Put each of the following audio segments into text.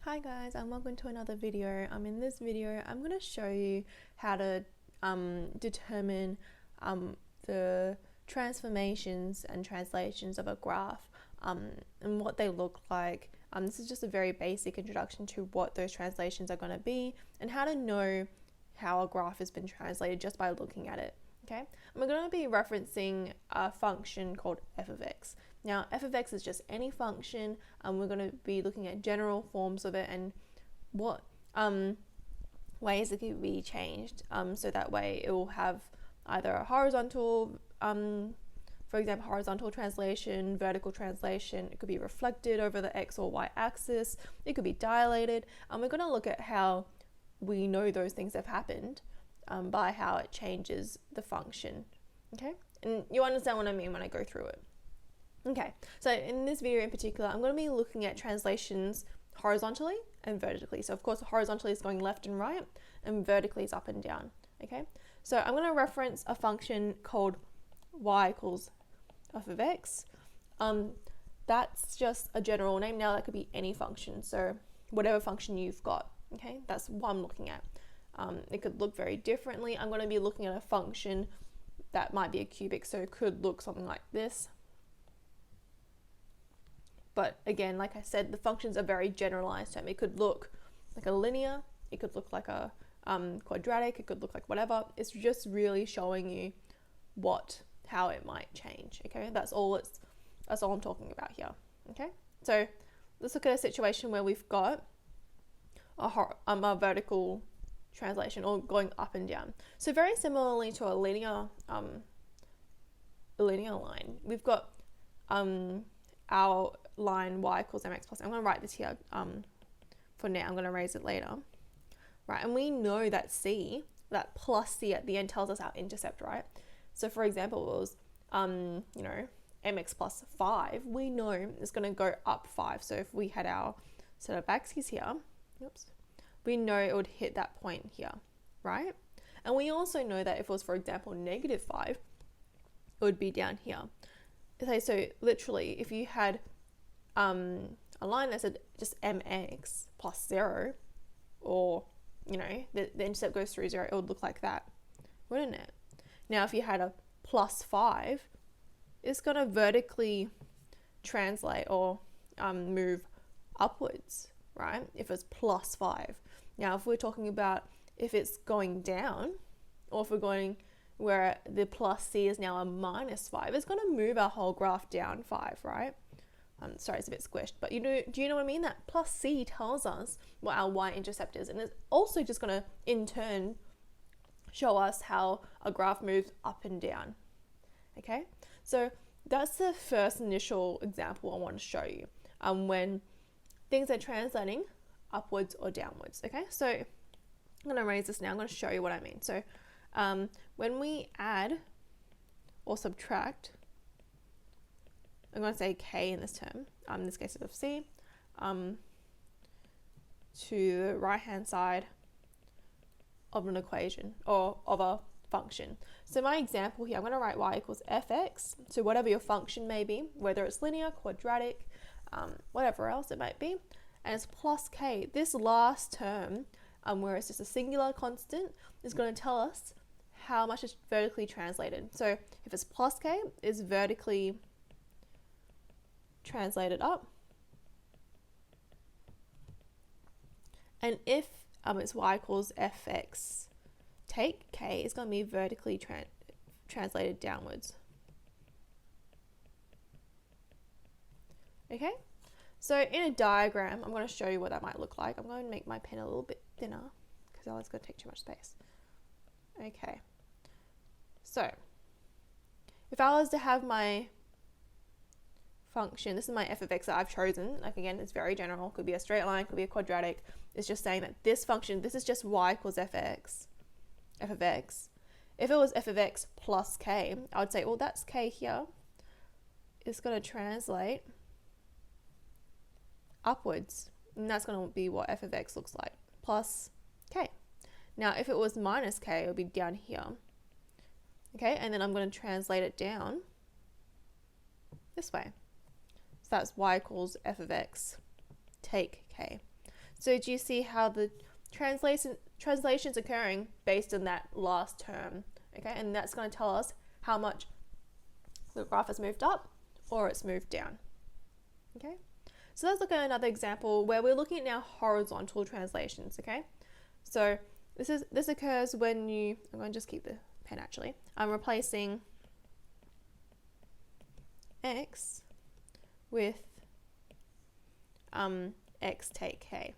Hi guys, and welcome to another video. In this video, I'm going to show you how to determine the transformations and translations of a graph and what they look like. This is just a very basic introduction to what those translations are going to be and how to know how a graph has been translated just by looking at it. Okay, and we're going to be referencing a function called f of x. Now, f of x is just any function, and we're going to be looking at general forms of it and what ways it can be changed. So that way it will have either a horizontal, for example, horizontal translation, vertical translation. It could be reflected over the x or y axis. It could be dilated. And we're going to look at how we know those things have happened by how it changes the function. Okay, and you understand what I mean when I go through it. Okay, so in this video in particular, I'm going to be looking at translations horizontally and vertically. So of course, horizontally is going left and right, and vertically is up and down. Okay, so I'm going to reference a function called y equals f of x. That's just a general name. Now that could be any function, so whatever function you've got. Okay, that's what I'm looking at. It could look very differently. I'm going to be looking at a function that might be a cubic, so it could look something like this. But again, like I said, the functions are very generalized term. It could look like a linear, it could look like a quadratic, it could look like whatever. It's just really showing you how it might change. Okay, that's all I'm talking about here. Okay, so let's look at a situation where we've got a vertical translation or going up and down. So very similarly to a linear line, we've got our line y equals mx plus. I'm going to write this here for now. I'm going to erase it later. Right, and we know that c, that plus c at the end tells us our intercept, right? So for example, it was mx plus 5. We know it's going to go up 5. So if we had our set of axes here, we know it would hit that point here, right? And we also know that if it was, for example, negative 5, it would be down here. Okay, so literally, if you had a line that said just mx plus 0, or the intercept goes through 0, it would look like that, wouldn't it? Now, if you had a plus 5, it's going to vertically translate or move upwards, right? If it's plus 5. Now, if we're talking about if it's going down, or if we're going where the plus c is now a minus 5, it's going to move our whole graph down 5, right? Sorry, it's a bit squished, but do you know what I mean? That plus c tells us what our y-intercept is, and it's also just going to, in turn, show us how a graph moves up and down. Okay, so that's the first initial example I want to show you when things are translating upwards or downwards. Okay, so I'm going to erase this now. I'm going to show you what I mean. So when we add or subtract, I'm going to say k in this term, in this case it's of c, to the right hand side of an equation or of a function. So my example here, I'm going to write y equals fx, so whatever your function may be, whether it's linear, quadratic, whatever else it might be, and it's plus k. This last term, where it's just a singular constant, is going to tell us how much is vertically translated. So if it's plus k, it's vertically translated up. And if it's y equals fx take k, it's going to be vertically translated downwards. Okay, so in a diagram, I'm going to show you what that might look like. I'm going to make my pen a little bit thinner because otherwise it's going to take too much space. Okay, so if I was to have my function, this is my f of x that I've chosen. Like again, it's very general. Could be a straight line, could be a quadratic. It's just saying that this function, this is just y equals f of x. If it was f of x plus k, I would say, well, that's k here. It's going to translate upwards, and that's going to be what f of x looks like, plus k. Now, if it was minus k, it would be down here. Okay, and then I'm going to translate it down this way. So that's y equals f of x take k. So do you see how the translation's occurring based on that last term? Okay, and that's going to tell us how much the graph has moved up or it's moved down. Okay, so let's look at another example where we're looking at now horizontal translations. Okay, so this occurs when I'm going to just keep the pen actually. I'm replacing x with x take k.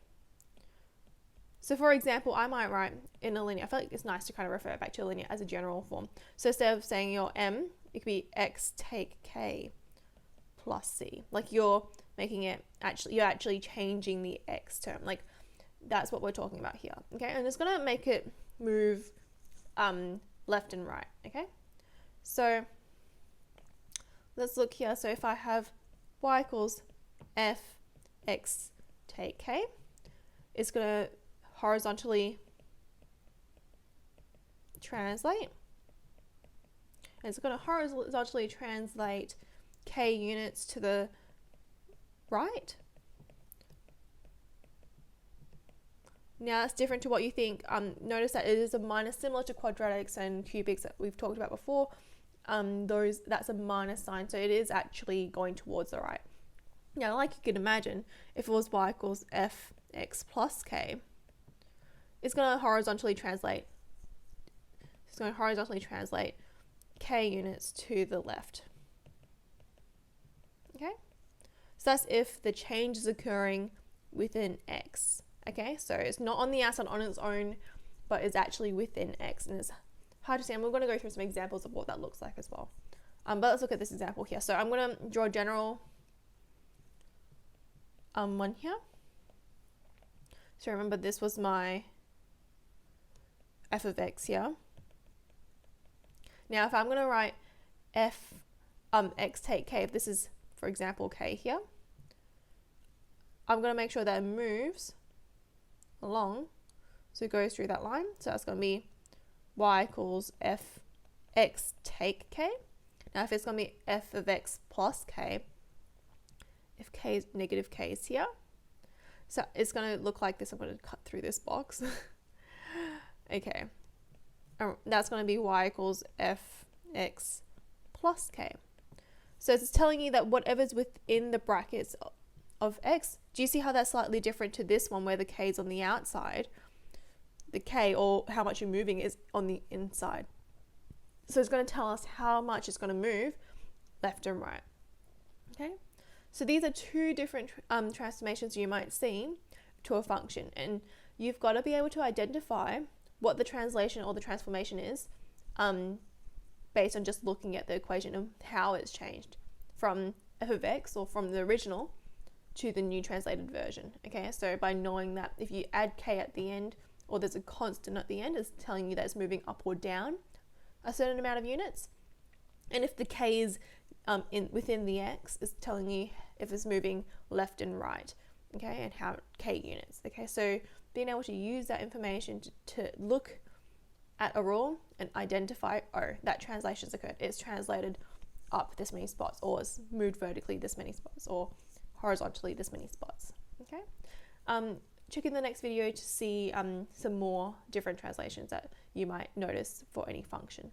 So for example, I might write in a linear, I feel like it's nice to kind of refer back to a linear as a general form. So instead of saying your m, it could be x take k plus c. Like you're making it you're actually changing the x term. Like that's what we're talking about here. Okay, and it's gonna make it move left and right. Okay, so let's look here. So if I have y equals f x take k, it's gonna horizontally translate, and it's going to horizontally translate k units to the right. Now that's different to what you think. Notice that it is a minus, similar to quadratics and cubics that we've talked about before. That's a minus sign, so it is actually going towards the right. Now, like you can imagine, if it was y equals f x plus k, it's going to horizontally translate. It's going to horizontally translate k units to the left. Okay, so that's if the change is occurring within x. Okay, so it's not on the outside on its own, but it's actually within x, and it's hard to see. And we're going to go through some examples of what that looks like as well. But let's look at this example here. So I'm going to draw a general one here. So remember, this was my f of x here. Now if I'm going to write f x take k, if this is, for example, k here, I'm going to make sure that it moves along, so it goes through that line. So that's going to be y equals f x take k. Now if it's going to be f of x plus k, if k is negative k is here, so it's going to look like this. I'm going to cut through this box. Okay, that's going to be y equals f x plus k. So it's telling you that whatever's within the brackets of x, do you see how that's slightly different to this one where the k is on the outside? The k, or how much you're moving, is on the inside. So it's going to tell us how much it's going to move left and right. Okay, so these are two different transformations you might see to a function, and you've got to be able to identify what the translation or the transformation is based on just looking at the equation of how it's changed from f of x, or from the original, to the new translated version. Okay, so by knowing that if you add k at the end, or there's a constant at the end, it's telling you that it's moving up or down a certain amount of units. And if the k is within the x, it's telling you if it's moving left and right, okay, and how k units. Okay, so being able to use that information to look at a rule and identify, oh, that translation's occurred. It's translated up this many spots, or it's moved vertically this many spots, or horizontally this many spots. Okay, check in the next video to see some more different translations that you might notice for any function.